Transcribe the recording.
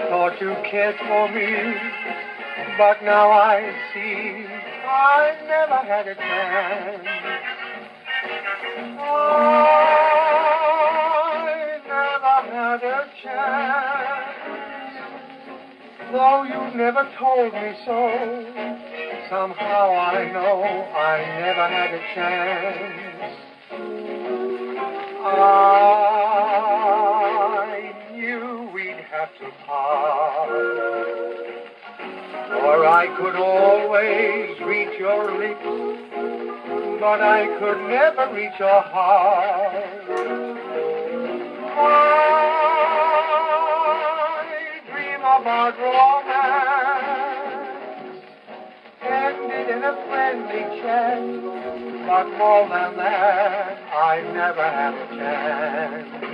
thought you cared for me, but now I see I never had a chance. I never had a chance. Though you never told me so, somehow I know I never had a chance. I knew we'd have to part, or I could always reach your lips, but I could never reach your heart. I dream about romance, ended in a friendly chat, but more than that, I never had a chance.